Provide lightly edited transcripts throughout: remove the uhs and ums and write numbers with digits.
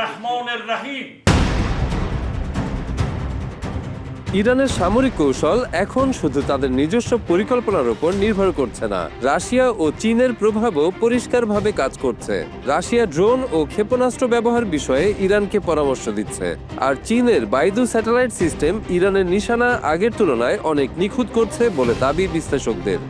রহমানির রহিম। ইরানের সামরিক কৌশল এখন শুধু তাদের নিজস্ব পরিকল্পনার উপর নির্ভর করছে না, রাশিয়া ও চীনের প্রভাবও পরিষ্কারভাবে কাজ করছে। রাশিয়া ড্রোন ও ক্ষেপণাস্ত্র ব্যবহার বিষয়ে ইরানকে পরামর্শ দিচ্ছে, আর চীনের বাইদু স্যাটেলাইট সিস্টেম ইরানের নিশানা আগের তুলনায় অনেক নিখুঁত করছে বলে দাবি বিশ্লেষকদের।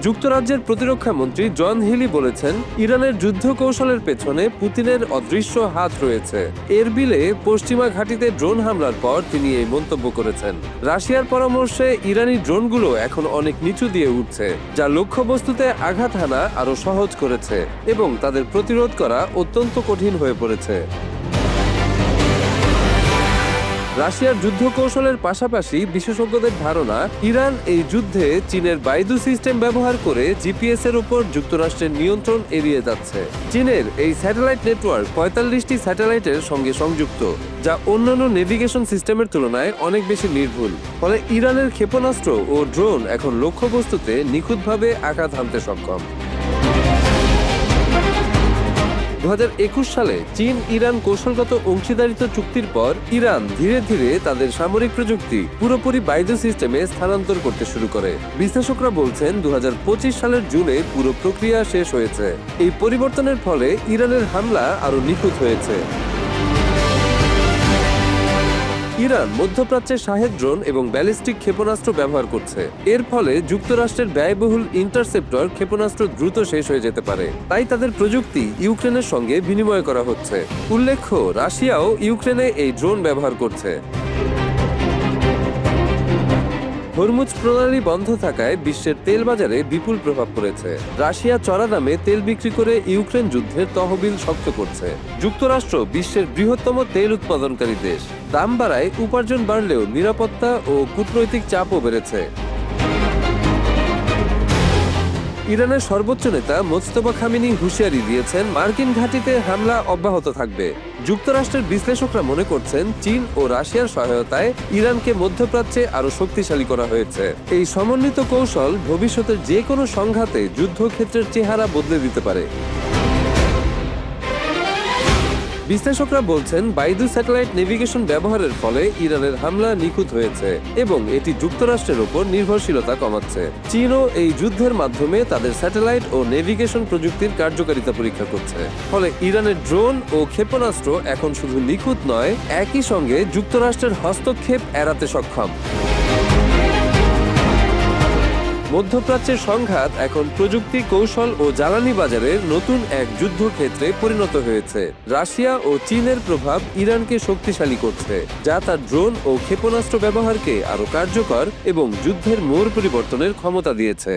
যুক্তরাজ্যের প্রতিরক্ষা মন্ত্রী জন হিলি বলেছেন, ইরানের যুদ্ধ কৌশলের পেছনে পুতিনের অদৃশ্য হাত রয়েছে। এরবিলে পশ্চিমা ঘাঁটিতে ড্রোন হামলার পর তিনি এই মন্তব্য করেছেন। রাশিয়ার পরামর্শে ইরানি ড্রোনগুলো এখন অনেক নিচু দিয়ে উঠছে, যা লক্ষ্যবস্তুতে আঘাত হানা আরও সহজ করেছে এবং তাদের প্রতিরোধ করা অত্যন্ত কঠিন হয়ে পড়েছে। রাশিয়ার যুদ্ধ কৌশলের পাশাপাশি বিশেষজ্ঞদের ধারণা, ইরান এই যুদ্ধে চীনের বাইদু সিস্টেম ব্যবহার করে জিপিএস এর উপর যুক্তরাষ্ট্রের নিয়ন্ত্রণ এড়িয়ে যাচ্ছে। চীনের এই স্যাটেলাইট নেটওয়ার্ক ৪৫টি স্যাটেলাইটের সঙ্গে সংযুক্ত, যা অন্যান্য নেভিগেশন সিস্টেমের তুলনায় অনেক বেশি নির্ভুল। ফলে ইরানের ক্ষেপণাস্ত্র ও ড্রোন এখন লক্ষ্যবস্তুতে নিখুঁতভাবে আঘাত হানতে সক্ষম। ২০২১ সালে চীন ইরান কৌশলগত অংশীদারিত্ব চুক্তির পর ইরান ধীরে ধীরে তাদের সামরিক প্রযুক্তি পুরোপুরি বাইদু সিস্টেমে স্থানান্তর করতে শুরু করে। বিশ্লেষকরা বলছেন ২০২৫ সালের জুনে পুরো প্রক্রিয়া শেষ হয়েছে। এই পরিবর্তনের ফলে ইরানের হামলা আরও নিখুঁত হয়েছে। ইরান মধ্যপ্রাচ্যে শাহেদ ড্রোন এবং ব্যালিস্টিক ক্ষেপণাস্ত্র ব্যবহার করছে। এর ফলে যুক্তরাষ্ট্রের ব্যয়বহুল ইন্টারসেপ্টর ক্ষেপণাস্ত্র দ্রুত শেষ হয়ে যেতে পারে। তাই তাদের প্রযুক্তি ইউক্রেনের সঙ্গে বিনিময় করা হচ্ছে। উল্লেখ্য, রাশিয়াও ইউক্রেনে এই ড্রোন ব্যবহার করছে। হরমুজ প্রণালী বন্ধ থাকায় বিশ্বের তেল বাজারে বিপুল প্রভাব পড়েছে। রাশিয়া চড়া দামে তেল বিক্রি করে ইউক্রেন যুদ্ধের তহবিল শক্ত করছে। যুক্তরাষ্ট্র বিশ্বের বৃহত্তম তেল উৎপাদনকারী দেশ। দাম বাড়ায় উপার্জন বাড়লেও নিরাপত্তা ও কূটনৈতিক চাপও বেড়েছে। ইরানের সর্বোচ্চ নেতা মোজতবা খামেনি হুঁশিয়ারি দিয়েছেন, মার্কিন ঘাঁটিতে হামলা অব্যাহত থাকবে। যুক্তরাষ্ট্রের বিশ্লেষকরা মনে করছেন, চীন ও রাশিয়ার সহায়তায় ইরানকে মধ্যপ্রাচ্যে আরও শক্তিশালী করা হয়েছে। এই সমন্বিত কৌশল ভবিষ্যতের যে কোনো সংঘাতে যুদ্ধক্ষেত্রের চেহারা বদলে দিতে পারে। বিশ্লেষকরা বলছেন, বাইদু স্যাটেলাইট নেভিগেশন ব্যবহারের ফলে ইরানের হামলা নিখুঁত হয়েছে এবং এটি যুক্তরাষ্ট্রের উপর নির্ভরশীলতা কমাচ্ছে। চীনও এই যুদ্ধের মাধ্যমে তাদের স্যাটেলাইট ও নেভিগেশন প্রযুক্তির কার্যকারিতা পরীক্ষা করছে। ফলে ইরানের ড্রোন ও ক্ষেপণাস্ত্র এখন শুধু নিখুঁত নয়, একই সঙ্গে যুক্তরাষ্ট্রের হস্তক্ষেপ এড়াতে সক্ষম। মধ্যপ্রাচ্যের সংঘাত এখন প্রযুক্তি, কৌশল ও জ্বালানি বাজারের নতুন এক যুদ্ধক্ষেত্রে পরিণত হয়েছে। রাশিয়া ও চীনের প্রভাব ইরানকে শক্তিশালী করছে, যা তার ড্রোন ও ক্ষেপণাস্ত্র ব্যবহারকে আরও কার্যকর এবং যুদ্ধের মোড় পরিবর্তনের ক্ষমতা দিয়েছে।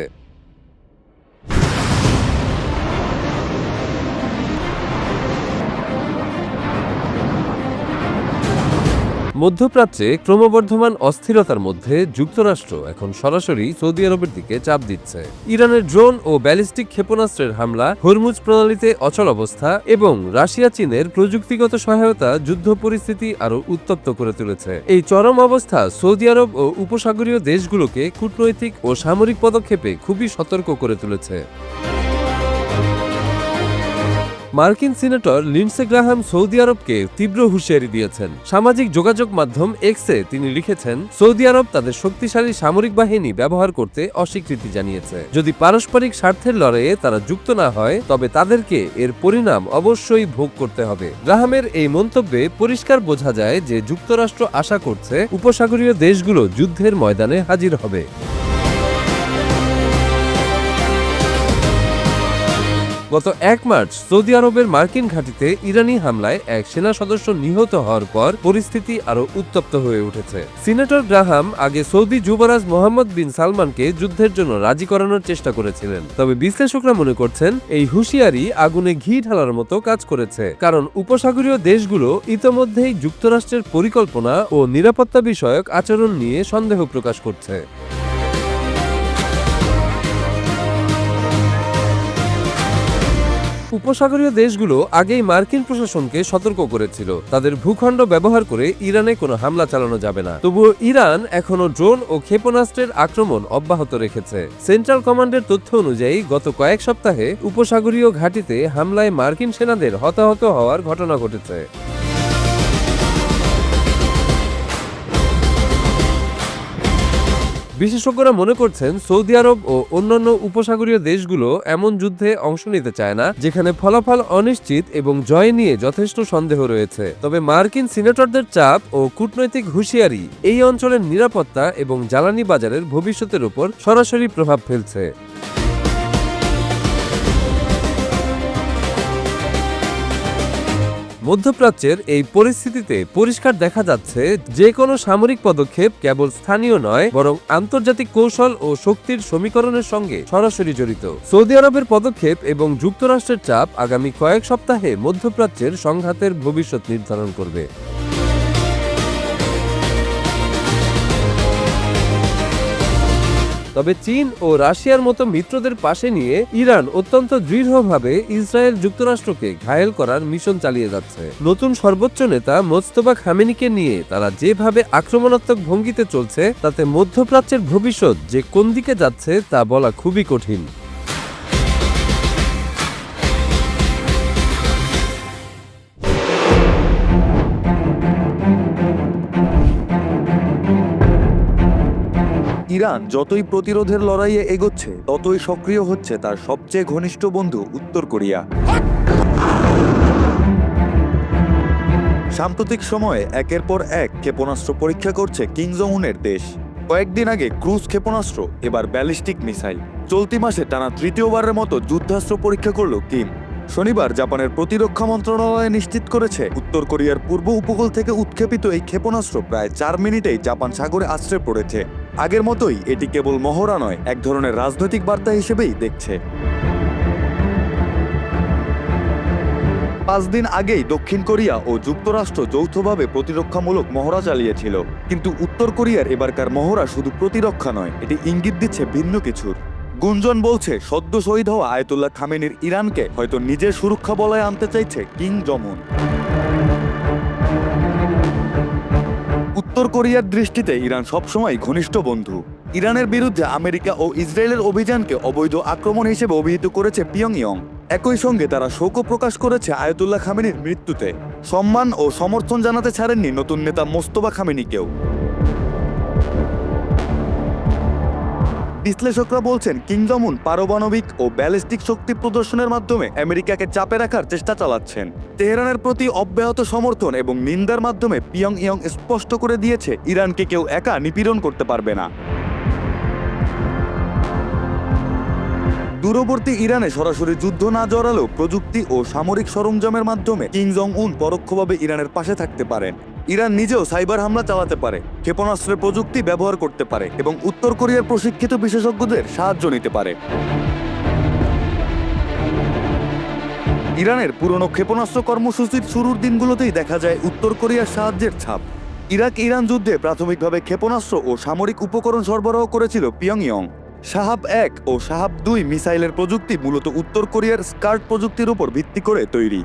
মধ্যপ্রাচ্যে ক্রমবর্ধমান অস্থিরতার মধ্যে যুক্তরাষ্ট্র এখন সরাসরি সৌদি আরবের দিকে চাপ দিচ্ছে। ইরানের ড্রোন ও ব্যালিস্টিক ক্ষেপণাস্ত্রের হামলা, হরমুজ প্রণালীতে অচল অবস্থা এবং রাশিয়া চীনের প্রযুক্তিগত সহায়তা যুদ্ধ পরিস্থিতি আরও উত্তপ্ত করে তুলেছে। এই চরম অবস্থা সৌদি আরব ও উপসাগরীয় দেশগুলোকে কূটনৈতিক ও সামরিক পদক্ষেপে খুবই সতর্ক করে তুলেছে। মার্কিন সিনেটর লিন্ডসে গ্রাহাম সৌদি আরবকে তীব্র হুঁশিয়ারি দিয়েছেন। সামাজিক যোগাযোগ মাধ্যম এক্সে তিনি লিখেছেন, সৌদি আরব তাদের শক্তিশালী সামরিক বাহিনী ব্যবহার করতে অস্বীকৃতি জানিয়েছে। যদি পারস্পরিক স্বার্থের লড়াইয়ে তারা যুক্ত না হয়, তবে তাদেরকে এর পরিণাম অবশ্যই ভোগ করতে হবে। গ্রাহামের এই মন্তব্যে পরিষ্কার বোঝা যায় যে যুক্তরাষ্ট্র আশা করছে উপসাগরীয় দেশগুলো যুদ্ধের ময়দানে হাজির হবে। গত ১ মার্চ সৌদি আরবের মার্কিন ঘাঁটিতে ইরানি হামলায় এক সেনা সদস্য নিহত হওয়ার পর পরিস্থিতি আরও উত্তপ্ত হয়ে উঠেছে। সিনেটর গ্রাহাম আগে সৌদি যুবরাজ মোহাম্মদ বিন সালমানকে যুদ্ধের জন্য রাজি করানোর চেষ্টা করেছিলেন। তবে বিশ্লেষকরা মনে করছেন, এই হুঁশিয়ারি আগুনে ঘি ঢালার মতো কাজ করেছে, কারণ উপসাগরীয় দেশগুলো ইতোমধ্যেই যুক্তরাষ্ট্রের পরিকল্পনা ও নিরাপত্তা বিষয়ক আচরণ নিয়ে সন্দেহ প্রকাশ করছে। উপসাগরীয় দেশগুলো আগেই মার্কিন প্রশাসনকে সতর্ক করেছিল তাদের ভূখণ্ড ব্যবহার করে ইরানে কোনো হামলা চালানো যাবে না। তবুও ইরান এখনো ড্রোন ও ক্ষেপণাস্ত্রের আক্রমণ অব্যাহত রেখেছে। সেন্ট্রাল কমান্ডের তথ্য অনুযায়ী গত কয়েক সপ্তাহে উপসাগরীয় ঘাঁটিতে হামলায় মার্কিন সেনাদের হতাহত হওয়ার ঘটনা ঘটেছে। বিশেষজ্ঞরা মনে করছেন সৌদি আরব ও অন্যান্য উপসাগরীয় দেশগুলো এমন যুদ্ধে অংশ নিতে চায় না যেখানে ফলাফল অনিশ্চিত এবং জয় নিয়ে যথেষ্ট সন্দেহ রয়েছে। তবে মার্কিন সিনেটরদের চাপ ও কূটনৈতিক হুঁশিয়ারি এই অঞ্চলের নিরাপত্তা এবং জ্বালানি বাজারের ভবিষ্যতের উপর সরাসরি প্রভাব ফেলছে। মধ্যপ্রাচ্যের এই পরিস্থিতিতে পরিষ্কার দেখা যাচ্ছে যে কোনো সামরিক পদক্ষেপ কেবল স্থানীয় নয় বরং আন্তর্জাতিক কৌশল ও শক্তির সমীকরণের সঙ্গে সরাসরি জড়িত। সৌদি আরবের পদক্ষেপ এবং যুক্তরাষ্ট্রের চাপ আগামী কয়েক সপ্তাহে মধ্যপ্রাচ্যের সংঘাতের ভবিষ্যৎ নির্ধারণ করবে। তবে চীন ও রাশিয়ার মতো মিত্রদের পাশে নিয়ে ইরান অত্যন্ত দৃঢ়ভাবে ইসরায়েল যুক্তরাষ্ট্রকে ঘায়েল করার মিশন চালিয়ে যাচ্ছে। নতুন সর্বোচ্চ নেতা মোজতবা খামেনিকে নিয়ে তারা যেভাবে আক্রমণাত্মক ভঙ্গিতে চলছে তাতে মধ্যপ্রাচ্যের ভবিষ্যৎ যে কোন দিকে যাচ্ছে তা বলা খুবই কঠিন। ইরান যতই প্রতিরোধের লড়াইয়ে এগোচ্ছে ততই সক্রিয় হচ্ছে তার সবচেয়ে ঘনিষ্ঠ বন্ধু উত্তর কোরিয়া। সাম্প্রতিক সময়ে একের পর এক ক্ষেপণাস্ত্র পরীক্ষা করছে কিম জং উনের দেশ। কয়েকদিন আগে ক্রুজ ক্ষেপণাস্ত্র, এবার ব্যালিস্টিক মিসাইল। চলতি মাসে টানা তৃতীয়বারের মতো যুদ্ধাস্ত্র পরীক্ষা করল কিম। শনিবার জাপানের প্রতিরক্ষা মন্ত্রণালয় নিশ্চিত করেছে উত্তর কোরিয়ার পূর্ব উপকূল থেকে উৎক্ষেপিত এই ক্ষেপণাস্ত্র প্রায় 4 মিনিটেই জাপান সাগরে আছড়ে পড়েছে। আগের মতোই এটি কেবল মহড়া নয়, এক ধরনের রাজনৈতিক বার্তা হিসেবেই দেখছে। 5 দিন আগেই দক্ষিণ কোরিয়া ও যুক্তরাষ্ট্র যৌথভাবে প্রতিরক্ষামূলক মহড়া চালিয়েছিল। কিন্তু উত্তর কোরিয়ার এবারকার মহড়া শুধু প্রতিরক্ষা নয়, এটি ইঙ্গিত দিচ্ছে ভিন্ন কিছুর। গুঞ্জন বলছে সদ্য শহীদ হওয়া আয়াতুল্লাহ খামেনির ইরানকে হয়তো নিজের সুরক্ষা বলয়ে আনতে চাইছে কিম জং উন। উত্তর কোরিয়ার দৃষ্টিতে ইরান সবসময় ঘনিষ্ঠ বন্ধু। ইরানের বিরুদ্ধে আমেরিকা ও ইসরায়েলের অভিযানকে অবৈধ আক্রমণ হিসেবে অভিহিত করেছে পিয়ংইয়ং। একই সঙ্গে তারা শোকও প্রকাশ করেছে আয়াতুল্লাহ খামেনির মৃত্যুতে। সম্মান ও সমর্থন জানাতে ছাড়েননি নতুন নেতা মোজতবা খামেনিকেও। বিশ্লেষকরা বলছেন কিম জং উন পারমাণবিক ও ব্যালিস্টিক শক্তি প্রদর্শনের মাধ্যমে আমেরিকাকে চাপে রাখার চেষ্টা চালাচ্ছেন। তেহরানের প্রতি অব্যাহত সমর্থন এবং নিন্দার মাধ্যমে পিয়ংইয়ং স্পষ্ট করে দিয়েছে ইরানকে কেউ একা নিপীড়ন করতে পারবে না। দূরবর্তী ইরানে সরাসরি যুদ্ধ না জড়ালেও প্রযুক্তি ও সামরিক সরঞ্জামের মাধ্যমে কিম জং উন পরোক্ষভাবে ইরানের পাশে থাকতে পারেন। ইরান নিজেও সাইবার হামলা চালাতে পারে, ক্ষেপণাস্ত্রের প্রযুক্তি ব্যবহার করতে পারে এবং উত্তর কোরিয়ার প্রশিক্ষিত বিশেষজ্ঞদের সাহায্য নিতে পারে। ইরানের পুরনো ক্ষেপণাস্ত্র কর্মসূচির শুরুর দিনগুলোতেই দেখা যায় উত্তর কোরিয়ার সাহায্যের ছাপ। ইরাক ইরান যুদ্ধে প্রাথমিকভাবে ক্ষেপণাস্ত্র ও সামরিক উপকরণ সরবরাহ করেছিল পিয়ংইয়ং। শাহাব 1 ও শাহাব 2 মিসাইলের প্রযুক্তি মূলত উত্তর কোরিয়ার স্কার্ট প্রযুক্তির উপর ভিত্তি করে তৈরি।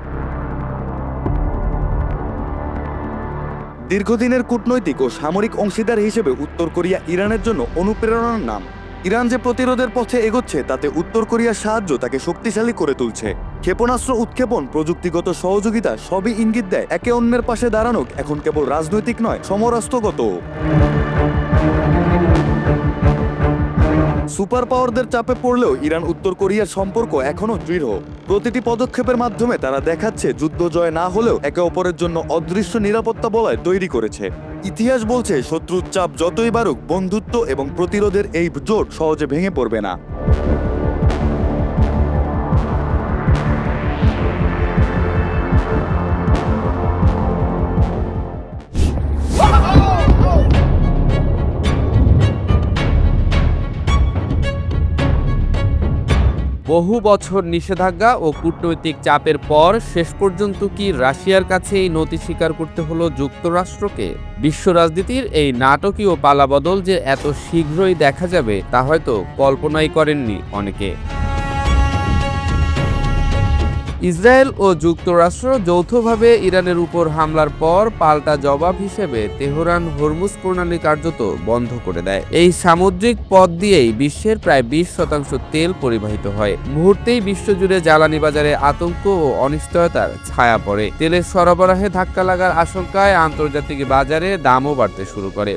দীর্ঘদিনের কূটনৈতিক ও সামরিক অংশীদার হিসেবে উত্তর কোরিয়া ইরানের জন্য অনুপ্রেরণার নাম। ইরান যে প্রতিরোধের পথে এগোচ্ছে তাতে উত্তর কোরিয়ার সাহায্য তাকে শক্তিশালী করে তুলছে। ক্ষেপণাস্ত্র উৎক্ষেপণ, প্রযুক্তিগত সহযোগিতা সবই ইঙ্গিত দেয় একে অন্যের পাশে দাঁড়ানো এখন কেবল রাজনৈতিক নয়, সমরাস্ত্রগত। সুপার পাওয়ারদের চাপে পড়লেও ইরান উত্তর কোরিয়ার সম্পর্ক এখনো দৃঢ়। প্রতিটি পদক্ষেপের মাধ্যমে তারা দেখাচ্ছে যুদ্ধ জয় না হলেও একে অপরের জন্য অদৃশ্য নিরাপত্তা বলয় তৈরি করেছে। ইতিহাস বলছে শত্রুর চাপ যতই বাড়ুক, বন্ধুত্ব এবং প্রতিরোধের এই জোট সহজে ভেঙে পড়বে না। বহু বছর নিষেধাজ্ঞা ও কূটনৈতিক চাপের পর শেষ পর্যন্ত কি রাশিয়ার কাছে এই নতি স্বীকার করতে হলো যুক্তরাষ্ট্রকে? বিশ্ব রাজনীতির এই নাটকীয় পালাবদল যে এত শীঘ্রই দেখা যাবে তা হয়তো কল্পনাই করেননি অনেকে। ইসরায়েল ও যুক্তরাষ্ট্র যৌথভাবে ইরানের উপর হামলার পর পাল্টা জবাব হিসেবে তেহরান হরমুজ প্রণালী কার্যত বন্ধ করে দেয়। এই সামুদ্রিক পথ দিয়েই বিশ্বের প্রায় 20% তেল পরিবাহিত হয়। মুহূর্তেই বিশ্বজুড়ে জ্বালানি বাজারে আতঙ্ক ও অনিশ্চয়তার ছায়া পড়ে। তেলের সরবরাহে ধাক্কা লাগার আশঙ্কায় আন্তর্জাতিক বাজারে দামও বাড়তে শুরু করে।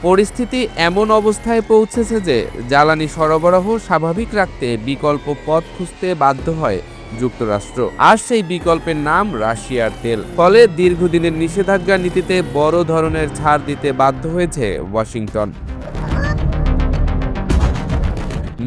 পরিস্থিতি এমন অবস্থায় পৌঁছেছে যে জ্বালানি সরবরাহ স্বাভাবিক রাখতে বিকল্প পথ খুঁজতে বাধ্য হয় যুক্তরাষ্ট্র। আর সেই বিকল্পের নাম রাশিয়ার তেল। ফলে দীর্ঘদিনের নিষেধাজ্ঞা নীতিতে বড় ধরনের ছাড় দিতে বাধ্য হয়েছে ওয়াশিংটন।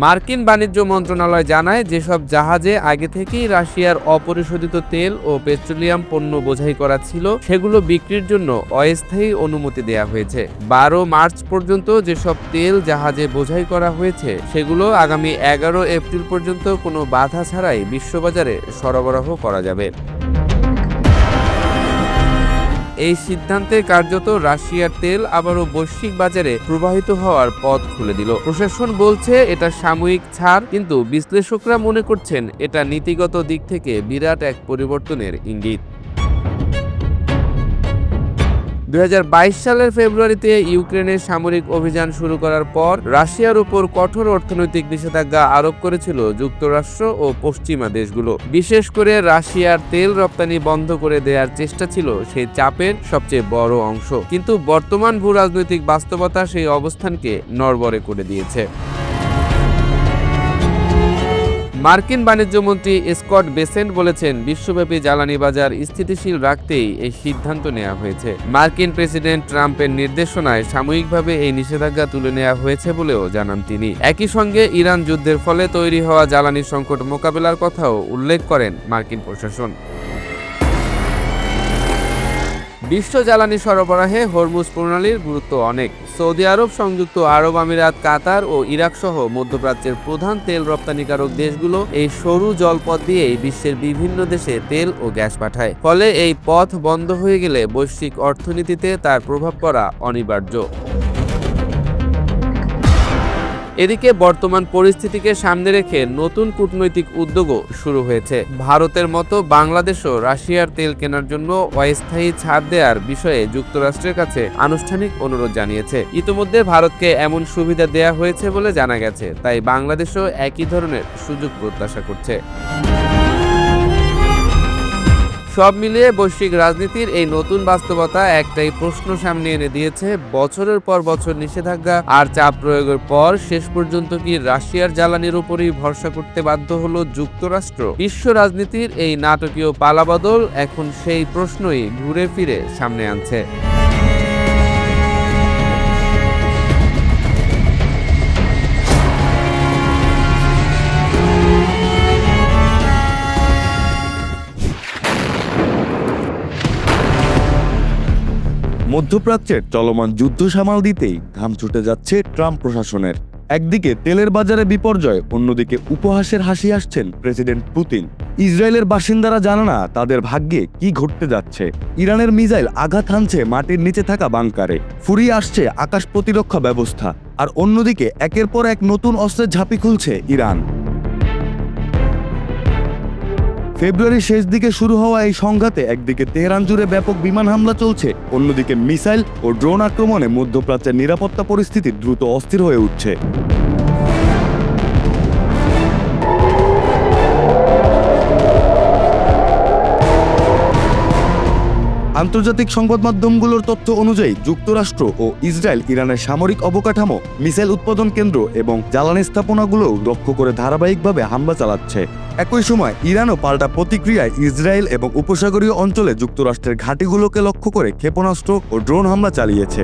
মার্কিন বাণিজ্য মন্ত্রণালয় জানায়, যেসব জাহাজে আগে থেকেই রাশিয়ার অপরিশোধিত তেল ও পেট্রোলিয়াম পণ্য বোঝাই করা ছিল, সেগুলো বিক্রির জন্য অস্থায়ী অনুমতি দেয়া হয়েছে। 12 মার্চ পর্যন্ত যেসব তেল জাহাজে বোঝাই করা হয়েছে, সেগুলো আগামী 11 এপ্রিল পর্যন্ত কোনো বাধা ছাড়াই বিশ্ববাজারে সরবরাহ করা যাবে। এই সিদ্ধান্তে কার্যত রাশিয়ার তেল আবারও বৈশ্বিক বাজারে প্রবাহিত হওয়ার পথ খুলে দিল। প্রশাসন বলছে এটা সাময়িক ছাড়, কিন্তু বিশ্লেষকরা মনে করছেন এটা নীতিগত দিক থেকে বিরাট এক পরিবর্তনের ইঙ্গিত। 2022 সালের ফেব্রুয়ারিতে ইউক্রেনের সামরিক অভিযান শুরু করার পর রাশিয়ার উপর কঠোর অর্থনৈতিক নিষেধাজ্ঞা আরোপ করেছিল যুক্তরাষ্ট্র ও পশ্চিমা দেশগুলো। বিশেষ করে রাশিয়ার তেল রপ্তানি বন্ধ করে দেওয়ার চেষ্টা ছিল সেই চাপের সবচেয়ে বড় অংশ। কিন্তু বর্তমান ভূরাজনৈতিক বাস্তবতা সেই অবস্থানকে নড়বড়ে করে দিয়েছে। মার্কিন বাণিজ্য মন্ত্রী স্কট বেসেন্ট বলেছেন, বিশ্বব্যাপী জ্বালানি বাজার স্থিতিশীল রাখতেই এই সিদ্ধান্ত নেওয়া হয়েছে। মার্কিন প্রেসিডেন্ট ট্রাম্পের নির্দেশনায় সাময়িকভাবে এই নিষেধাজ্ঞা তুলে নেওয়া হয়েছে বলেও জানান তিনি। একই সঙ্গে ইরান যুদ্ধের ফলে তৈরি হওয়া জ্বালানি সংকট মোকাবেলার কথাও উল্লেখ করেন মার্কিন প্রশাসন। বিশ্ব জ্বালানি সরবরাহে হরমুজ প্রণালীর গুরুত্ব অনেক। সৌদি আরব, সংযুক্ত আরব আমিরাত, কাতার ও ইরাক সহ মধ্যপ্রাচ্যের প্রধান তেল রপ্তানিকারক দেশগুলো এই সরু জলপথ দিয়েই বিশ্বের বিভিন্ন দেশে তেল ও গ্যাস পাঠায়। ফলে এই পথ বন্ধ হয়ে গেলে বৈশ্বিক অর্থনীতিতে তার প্রভাব পড়া অনিবার্য। এদিকে বর্তমান পরিস্থিতিকে সামনে রেখে নতুন কূটনৈতিক উদ্যোগও শুরু হয়েছে। ভারতের মতো বাংলাদেশও রাশিয়ার তেল কেনার জন্য অস্থায়ী ছাড় দেওয়ার বিষয়ে যুক্তরাষ্ট্রের কাছে আনুষ্ঠানিক অনুরোধ জানিয়েছে। ইতিমধ্যে ভারতকে এমন সুবিধা দেয়া হয়েছে বলে জানা গেছে, তাই বাংলাদেশও একই ধরনের সুযোগ প্রত্যাশা করছে। সব মিলিয়ে বৈশ্বিক রাজনীতির এই নতুন বাস্তবতা একটাই প্রশ্ন সামনে এনে দিয়েছে, বছরের পর বছর নিষেধাজ্ঞা আর চাপ প্রয়োগের পর শেষ পর্যন্ত কি রাশিয়ার জ্বালানির উপরই ভরসা করতে বাধ্য হলো যুক্তরাষ্ট্র? বিশ্ব রাজনীতির এই নাটকীয় পালাবদল এখন সেই প্রশ্নই ঘুরে ফিরে সামনে আনছে। মধ্যপ্রাচ্যের চলমান যুদ্ধ সামাল দিতেই ঘাম ছুটে যাচ্ছে ট্রাম্প প্রশাসনের। একদিকে তেলের বাজারে বিপর্যয়, অন্যদিকে উপহাসের হাসি আসছেন প্রেসিডেন্ট পুতিন। ইসরায়েলের বাসিন্দারা জানে না তাদের ভাগ্যে কি ঘটতে যাচ্ছে। ইরানের মিসাইল আঘাত হানছে মাটির নিচে থাকা বাংকারে, ফুরিয়ে আসছে আকাশ প্রতিরক্ষা ব্যবস্থা। আর অন্যদিকে একের পর এক নতুন অস্ত্রের ঝাঁপি খুলছে ইরান। ফেব্রুয়ারির শেষ দিকে শুরু হওয়া এই সংঘাতে একদিকে তেহরান জুড়ে ব্যাপক বিমান হামলা চলছে, অন্যদিকে মিসাইল ও ড্রোন আক্রমণে মধ্যপ্রাচ্যের নিরাপত্তা পরিস্থিতি দ্রুত অস্থির হয়ে উঠছে। আন্তর্জাতিক সংবাদ মাধ্যমগুলোর তথ্য অনুযায়ী যুক্তরাষ্ট্র ও ইসরায়েল ইরানের সামরিক অবকাঠামো, মিসাইল উৎপাদন কেন্দ্র এবং জ্বালানি স্থাপনাগুলোও লক্ষ্য করে ধারাবাহিকভাবে হামলা চালাচ্ছে। একই সময় ইরানও পাল্টা প্রতিক্রিয়ায় ইসরায়েল এবং উপসাগরীয় অঞ্চলে যুক্তরাষ্ট্রের ঘাঁটিগুলোকে লক্ষ্য করে ক্ষেপণাস্ত্র ও ড্রোন হামলা চালিয়েছে।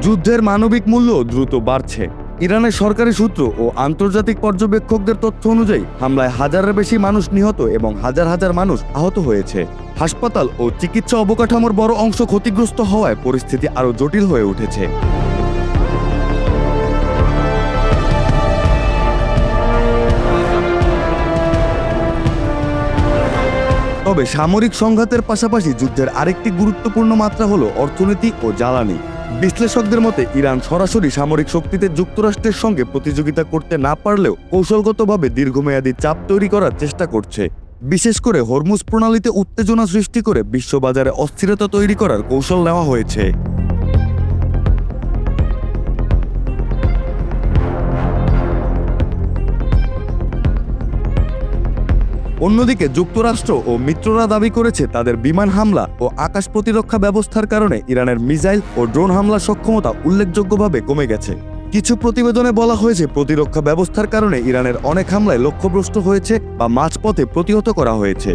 যুদ্ধের মানবিক মূল্য দ্রুত বাড়ছে। ইরানের সরকারি সূত্র ও আন্তর্জাতিক পর্যবেক্ষকদের তথ্য অনুযায়ী হামলায় হাজারের বেশি মানুষ নিহত এবং হাজার হাজার মানুষ আহত হয়েছে। হাসপাতাল ও চিকিৎসা অবকাঠামোর বড় অংশ ক্ষতিগ্রস্ত হওয়ায় পরিস্থিতি আরও জটিল হয়ে উঠেছে। তবে সামরিক সংঘাতের পাশাপাশি যুদ্ধের আরেকটি গুরুত্বপূর্ণ মাত্রা হলো অর্থনীতি ও জ্বালানি। বিশ্লেষকদের মতে ইরান সরাসরি সামরিক শক্তিতে যুক্তরাষ্ট্রের সঙ্গে প্রতিযোগিতা করতে না পারলেও কৌশলগতভাবে দীর্ঘমেয়াদী চাপ তৈরি করার চেষ্টা করছে, বিশেষ করে হরমুজ প্রণালীতে উত্তেজনা সৃষ্টি করে বিশ্ববাজারে অস্থিরতা তৈরি করার কৌশল নেওয়া হয়েছে। অন্যদিকে যুক্তরাষ্ট্র ও মিত্ররা দাবি করেছে তাদের বিমান হামলা ও আকাশ প্রতিরক্ষা ব্যবস্থার কারণে ইরানের মিসাইল ও ড্রোন হামলার সক্ষমতা উল্লেখযোগ্যভাবে কমে গেছে। কিছু প্রতিবেদনে বলা হয়েছে প্রতিরক্ষা ব্যবস্থার কারণে ইরানের অনেক হামলায় লক্ষ্যভ্রষ্ট হয়েছে বা মাঝপথে প্রতিহত করা হয়েছে।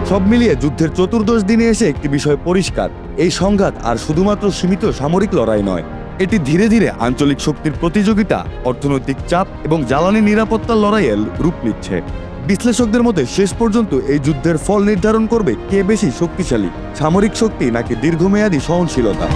সব মিলিয়ে যুদ্ধের চতুর্দশ দিনে এসে একটি বিষয় পরিষ্কার, এই সংঘাত আর শুধুমাত্র সীমিত সামরিক লড়াই নয়, এটি ধীরে ধীরে আঞ্চলিক শক্তির প্রতিযোগিতা, অর্থনৈতিক চাপ এবং জ্বালানি নিরাপত্তার লড়াইয়ের রূপ নিচ্ছে। বিশ্লেষকদের মতে শেষ পর্যন্ত এই যুদ্ধের ফল নির্ধারণ করবে কে বেশি শক্তিশালী, সামরিক শক্তি নাকি দীর্ঘমেয়াদী সহনশীলতা।